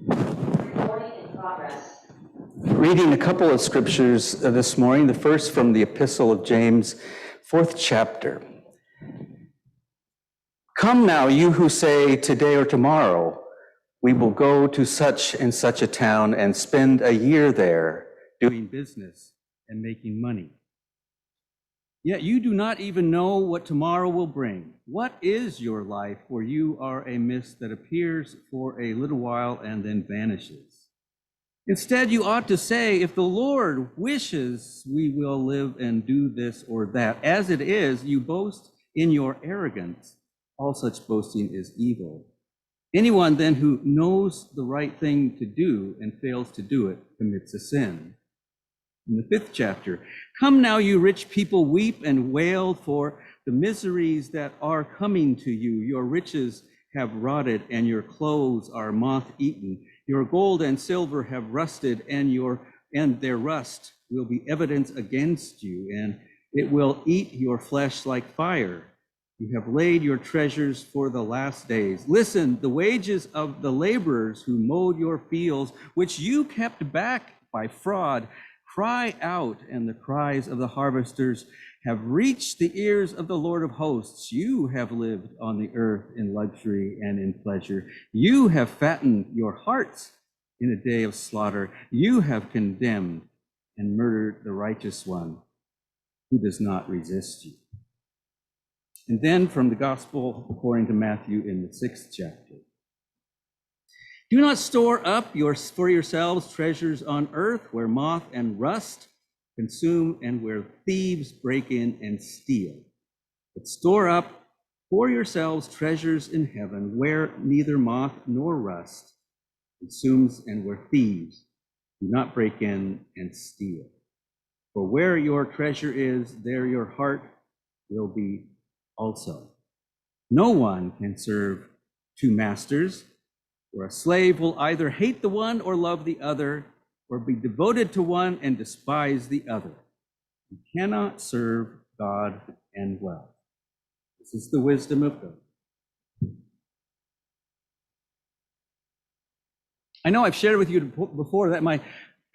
Recording in progress. Reading a couple of scriptures this morning, the first from the Epistle of James, 4th chapter. Come now, you who say today or tomorrow, we will go to such and such a town and spend a year there doing business and making money. Yet you do not even know what tomorrow will bring. What is your life? For you are a mist that appears for a little while and then vanishes. Instead, you ought to say, if the Lord wishes, we will live and do this or that. As it is, you boast in your arrogance. All such boasting is evil. Anyone then who knows the right thing to do and fails to do it commits a sin. In the 5th chapter, come now, you rich people, weep and wail for the miseries that are coming to you. Your riches have rotted and your clothes are moth-eaten. Your gold and silver have rusted, and their rust will be evidence against you, and it will eat your flesh like fire. You have laid your treasures for the last days. Listen, the wages of the laborers who mowed your fields, which you kept back by fraud, cry out, and the cries of the harvesters have reached the ears of the Lord of hosts. You have lived on the earth in luxury and in pleasure. You have fattened your hearts in a day of slaughter. You have condemned and murdered the righteous one who does not resist you. And then from the Gospel according to Matthew in the 6th chapter. Do not store up for yourselves treasures on earth where moth and rust consume and where thieves break in and steal. But store up for yourselves treasures in heaven where neither moth nor rust consumes and where thieves do not break in and steal. For where your treasure is, there your heart will be also. No one can serve two masters, for a slave will either hate the one or love the other, or be devoted to one and despise the other. You cannot serve God and wealth. This is the wisdom of God. I know I've shared with you before that my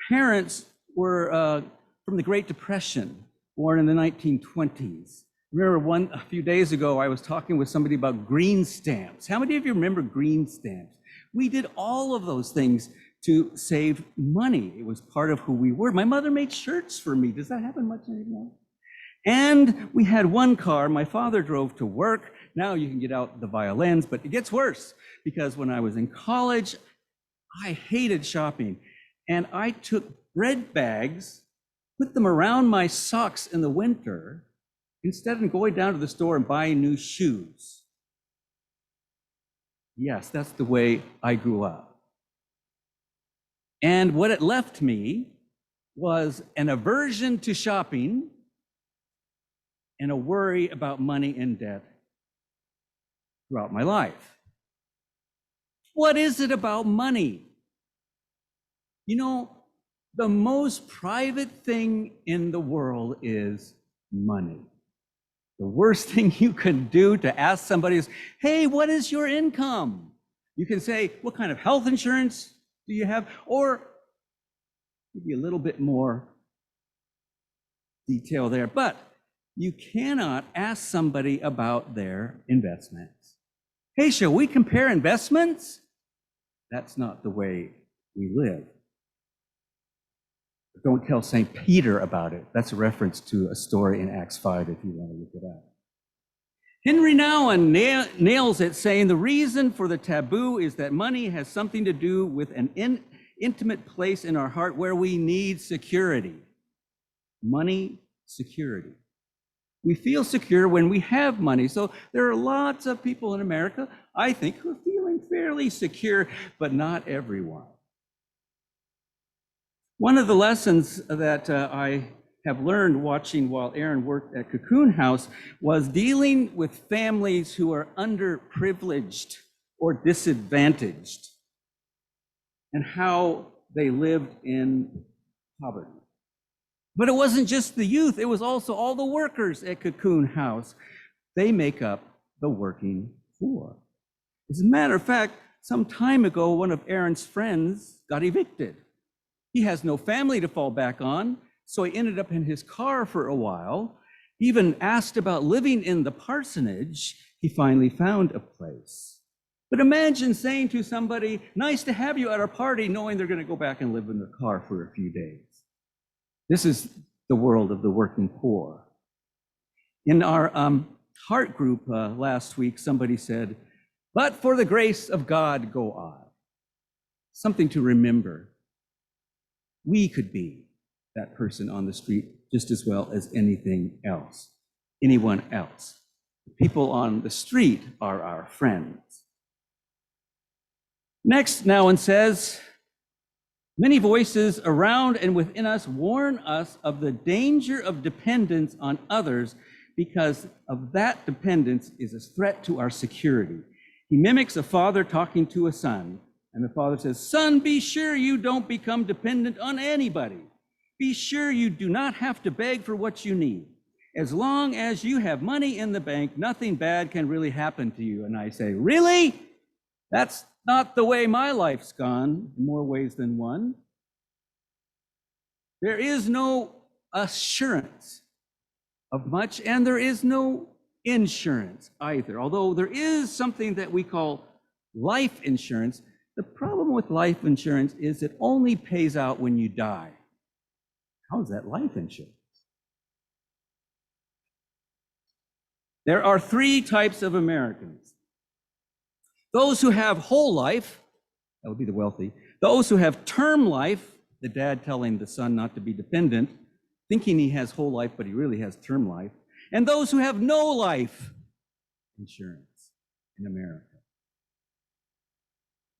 parents were from the Great Depression, born in the 1920s. Remember a few days ago, I was talking with somebody about green stamps. How many of you remember green stamps? We did all of those things to save money. It was part of who we were. My mother made shirts for me. Does that happen much anymore? And we had one car. My father drove to work. Now you can get out the violins, but it gets worse because when I was in college, I hated shopping. And I took bread bags, put them around my socks in the winter, instead of going down to the store and buying new shoes. Yes, that's the way I grew up. And what it left me was an aversion to shopping and a worry about money and debt throughout my life. What is it about money? You know, the most private thing in the world is money. The worst thing you can do to ask somebody is, hey, what is your income? You can say, what kind of health insurance do you have? Or maybe a little bit more detail there, but you cannot ask somebody about their investments. Hey, shall we compare investments? That's not the way we live. Don't tell St. Peter about it. That's a reference to a story in Acts 5 if you want to look it up. Henry Nouwen nails it, saying the reason for the taboo is that money has something to do with an intimate place in our heart where we need security. Money, security. We feel secure when we have money. So there are lots of people in America, I think, who are feeling fairly secure, but not everyone. One of the lessons that I have learned watching while Aaron worked at Cocoon House was dealing with families who are underprivileged or disadvantaged and how they lived in poverty. But it wasn't just the youth, it was also all the workers at Cocoon House. They make up the working poor. As a matter of fact, Some time ago, one of Aaron's friends got evicted. He has no family to fall back on, so he ended up in his car for a while. He even asked about living in the parsonage. He finally found a place. But imagine saying to somebody, nice to have you at our party, knowing they're going to go back and live in their car for a few days. This is the world of the working poor. In our heart group last week, somebody said, but for the grace of God go I. Something to remember. We could be that person on the street just as well as anything else, anyone else. The people on the street are our friends. Next, Nouwen says, many voices around and within us warn us of the danger of dependence on others because of that dependence is a threat to our security. He mimics a father talking to a son, and the father says, son, be sure you don't become dependent on anybody. Be sure you do not have to beg for what you need. As long as you have money in the bank, nothing bad can really happen to you. And I say, really? That's not the way my life's gone, in more ways than one. There is no assurance of much, and there is no insurance either. Although there is something that we call life insurance. The problem with life insurance is it only pays out when you die. How is that life insurance? There are three types of Americans. Those who have whole life, that would be the wealthy. Those who have term life, the dad telling the son not to be dependent, thinking he has whole life, but he really has term life. And those who have no life insurance in America.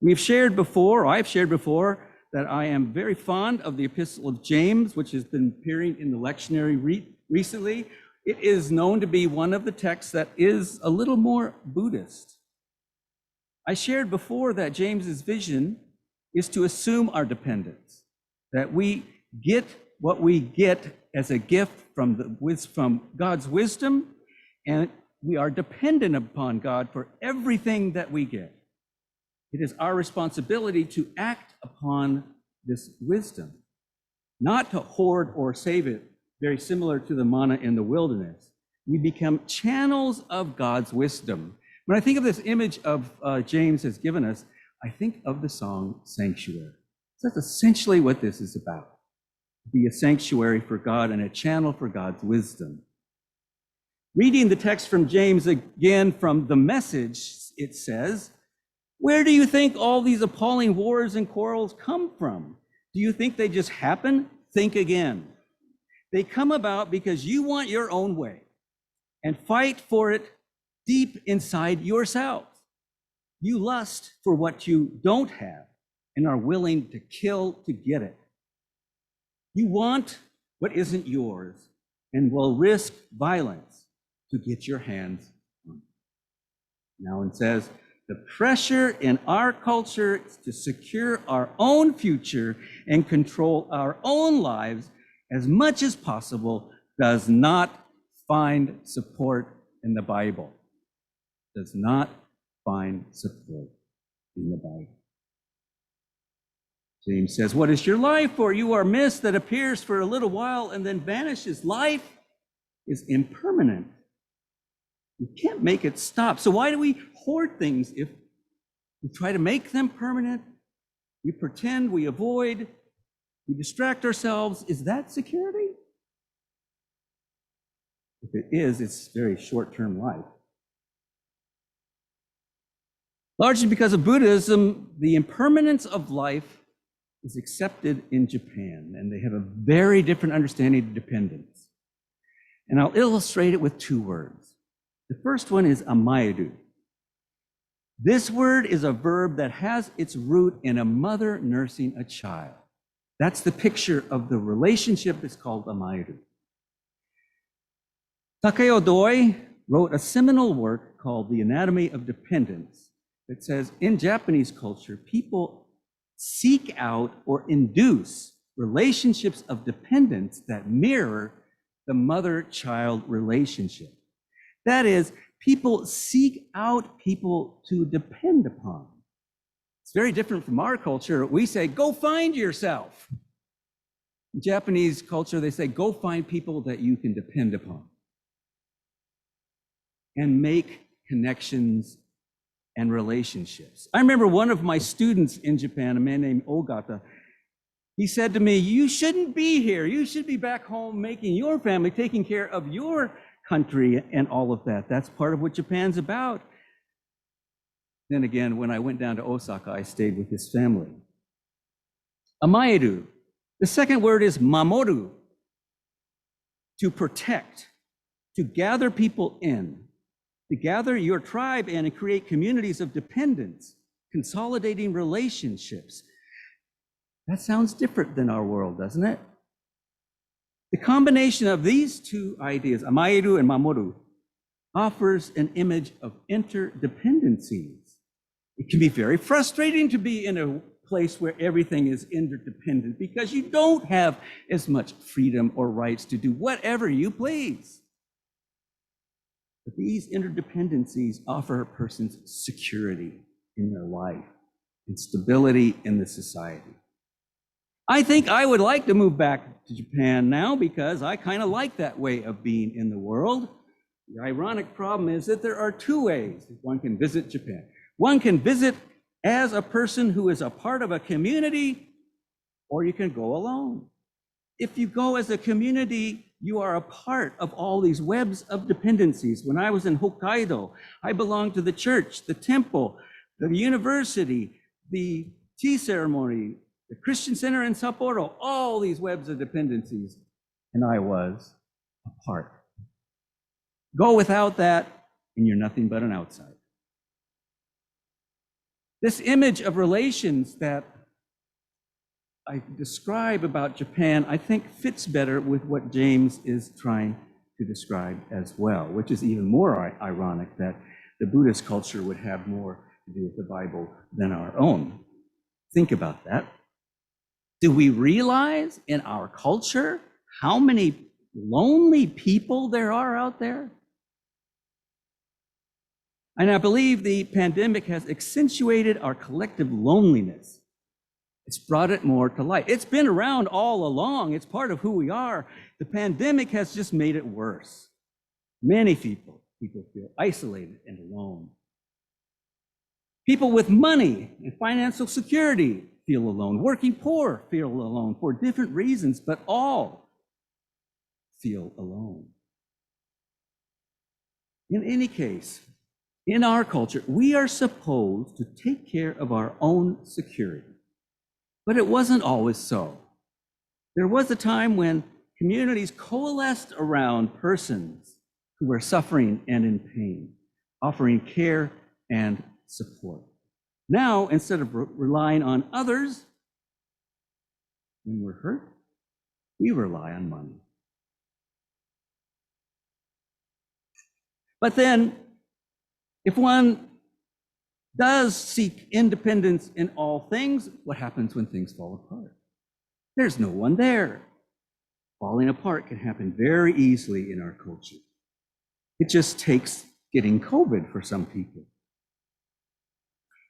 I've shared before, that I am very fond of the Epistle of James, which has been appearing in the lectionary recently. It is known to be one of the texts that is a little more Buddhist. I shared before that James's vision is to assume our dependence, that we get what we get as a gift from God's wisdom, and we are dependent upon God for everything that we get. It is our responsibility to act upon this wisdom, not to hoard or save it, very similar to the manna in the wilderness. We become channels of God's wisdom. When I think of this image of James has given us, I think of the song Sanctuary. So that's essentially what this is about. Be a sanctuary for God and a channel for God's wisdom. Reading the text from James again from the Message, it says, where do you think all these appalling wars and quarrels come from? Do you think they just happen? Think again. They come about because you want your own way and fight for it deep inside yourself. You lust for what you don't have and are willing to kill to get it. You want what isn't yours and will risk violence to get your hands on it. Nouwen says, the pressure in our culture to secure our own future and control our own lives as much as possible does not find support in the Bible. Does not find support in the Bible. James says, what is your life for? You are mist that appears for a little while and then vanishes. Life is impermanent. You can't make it stop. So why do we hoard things if we try to make them permanent? We pretend, we avoid, we distract ourselves. Is that security? If it is, it's very short-term life. Largely because of Buddhism, the impermanence of life is accepted in Japan, and they have a very different understanding of dependence. And I'll illustrate it with two words. The first one is amaeru. This word is a verb that has its root in a mother nursing a child. That's the picture of the relationship that's called amaeru. Takeo Doi wrote a seminal work called The Anatomy of Dependence that says in Japanese culture, people seek out or induce relationships of dependence that mirror the mother-child relationship. That is, people seek out people to depend upon. It's very different from our culture. We say, go find yourself. In Japanese culture, they say, go find people that you can depend upon and make connections and relationships. I remember one of my students in Japan, a man named Ogata, he said to me, you shouldn't be here. You should be back home making your family, taking care of your country and all of that. That's part of what Japan's about. Then again, when I went down to Osaka, I stayed with his family. Amaeru. The second word is mamoru, to protect, to gather people in, to gather your tribe in and create communities of dependence, consolidating relationships. That sounds different than our world, doesn't it? The combination of these two ideas, amaeru and mamoru, offers an image of interdependencies. It can be very frustrating to be in a place where everything is interdependent because you don't have as much freedom or rights to do whatever you please. But these interdependencies offer a person's security in their life and stability in the society. I think I would like to move back to Japan now because I kind of like that way of being in the world. The ironic problem is that there are two ways one can visit Japan. One can visit as a person who is a part of a community, or you can go alone. If you go as a community, you are a part of all these webs of dependencies. When I was in Hokkaido, I belonged to the church, the temple, the university, the tea ceremony, the Christian center in Sapporo, all these webs of dependencies, and I was a part. Go without that, and you're nothing but an outsider. This image of relations that I describe about Japan, I think fits better with what James is trying to describe as well, which is even more ironic that the Buddhist culture would have more to do with the Bible than our own. Think about that. Do we realize in our culture how many lonely people there are out there? And I believe the pandemic has accentuated our collective loneliness. It's brought it more to light. It's been around all along. It's part of who we are. The pandemic has just made it worse. Many people feel isolated and alone. People with money and financial security feel alone. Working poor feel alone for different reasons, but all feel alone. In any case, in our culture, we are supposed to take care of our own security. But it wasn't always so. There was a time when communities coalesced around persons who were suffering and in pain, offering care and support. Now, instead of relying on others when we're hurt, we rely on money. But then, if one does seek independence in all things, what happens when things fall apart? There's no one there. Falling apart can happen very easily in our culture. It just takes getting COVID for some people.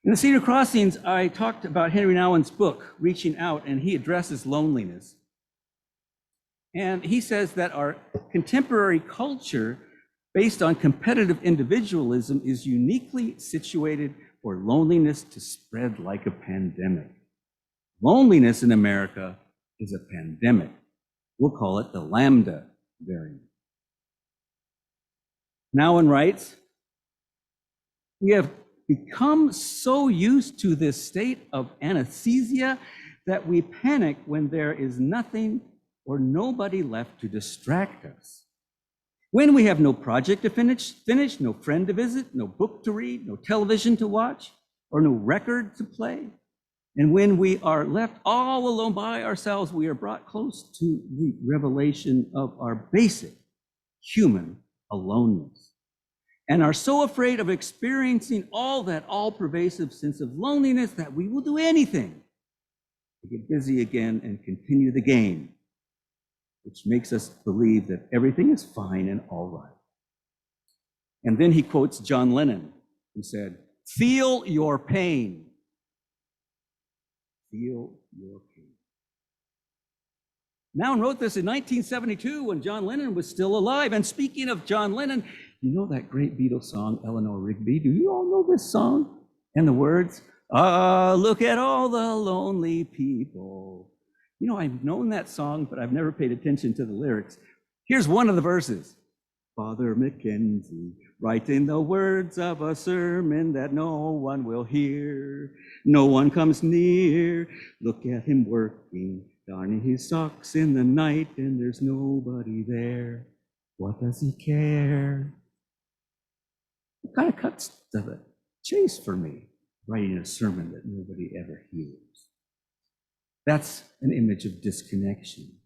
In the Cedar Crossings, I talked about Henry Nouwen's book, Reaching Out, and he addresses loneliness. And he says that our contemporary culture, based on competitive individualism, is uniquely situated for loneliness to spread like a pandemic. Loneliness in America is a pandemic. We'll call it the Lambda variant. Nouwen writes, we have become so used to this state of anesthesia that we panic when there is nothing or nobody left to distract us. When we have no project to finish, no friend to visit, no book to read, no television to watch, or no record to play. And when we are left all alone by ourselves, we are brought close to the revelation of our basic human aloneness, and are so afraid of experiencing all that all-pervasive sense of loneliness that we will do anything to get busy again and continue the game, which makes us believe that everything is fine and all right. And then he quotes John Lennon, who said, "Feel your pain. feel your pain. Nouwen wrote this in 1972 when John Lennon was still alive. And speaking of John Lennon, you know that great Beatles song, Eleanor Rigby? Do you all know this song? And the words, ah, look at all the lonely people. You know, I've known that song, but I've never paid attention to the lyrics. Here's one of the verses. Father Mackenzie, writing the words of a sermon that no one will hear. No one comes near. Look at him working, darning his socks in the night, and there's nobody there. What does he care? It kind of cuts to the chase for me, writing a sermon that nobody ever hears. That's an image of disconnection.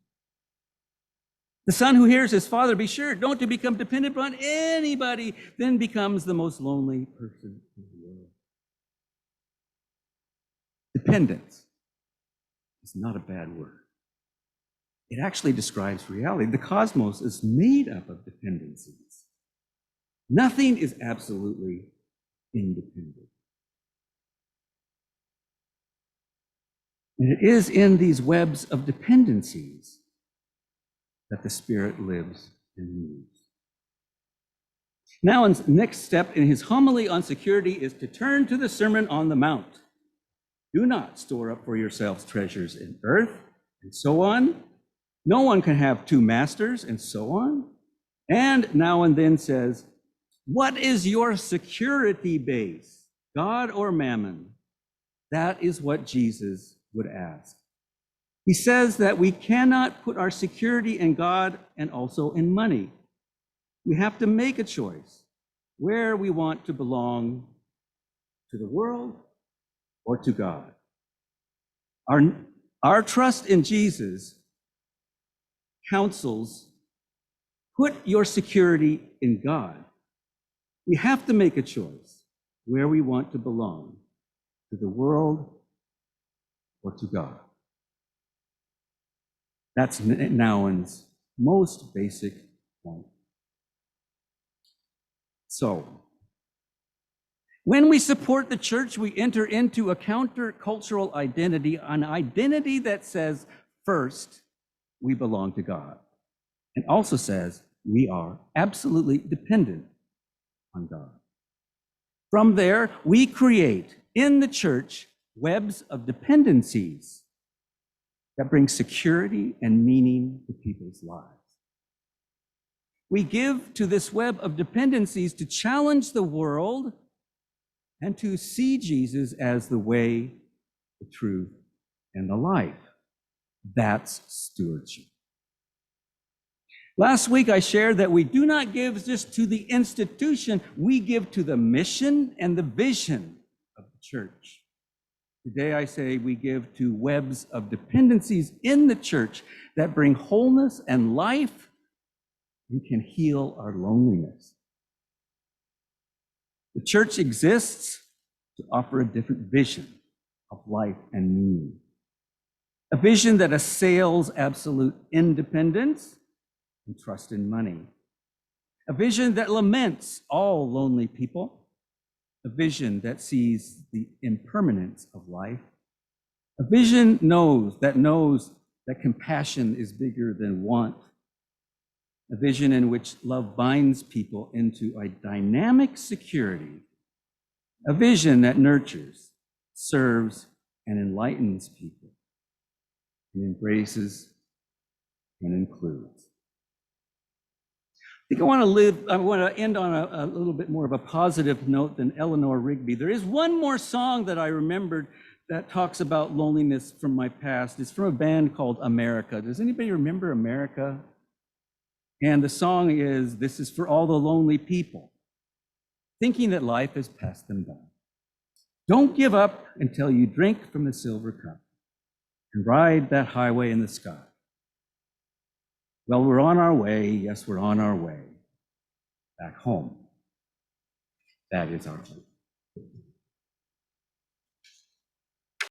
The son who hears his father, be sure don't to become dependent upon anybody, then becomes the most lonely person in the world. Dependence is not a bad word. It actually describes reality. The cosmos is made up of dependencies. Nothing is absolutely independent. And it is in these webs of dependencies that the Spirit lives and moves. Nouwen's next step in his homily on security is to turn to the Sermon on the Mount. Do not store up for yourselves treasures in earth, and so on. No one can have two masters, and so on. And Nouwen then says, what is your security base, God or mammon? That is what Jesus would ask. He says that we cannot put our security in God and also in money. We have to make a choice where we want to belong, to the world or to God. Our trust in Jesus counsels, put your security in God. We have to make a choice where we want to belong, to the world or to God. That's Nouwen's most basic point. So, when we support the church, we enter into a countercultural identity, an identity that says, first, we belong to God, and also says we are absolutely dependent on God. From there, we create in the church webs of dependencies that bring security and meaning to people's lives. We give to this web of dependencies to challenge the world and to see Jesus as the way, the truth, and the life. That's stewardship. Last week, I shared that we do not give just to the institution, we give to the mission and the vision of the church. Today, I say we give to webs of dependencies in the church that bring wholeness and life and can heal our loneliness. The church exists to offer a different vision of life and meaning. A vision that assails absolute independence and trust in money. A vision that laments all lonely people. A vision that sees the impermanence of life. A vision that knows that compassion is bigger than want. A vision in which love binds people into a dynamic security. A vision that nurtures, serves, and enlightens people, and embraces and includes. I think I want to end on a little bit more of a positive note than Eleanor Rigby. There is one more song that I remembered that talks about loneliness from my past. It's from a band called America. Does anybody remember America? And the song is, "This is for all the lonely people, thinking that life has passed them by. Don't give up until you drink from the silver cup and ride that highway in the sky. Well, we're on our way, yes, we're on our way back home. That is our hope."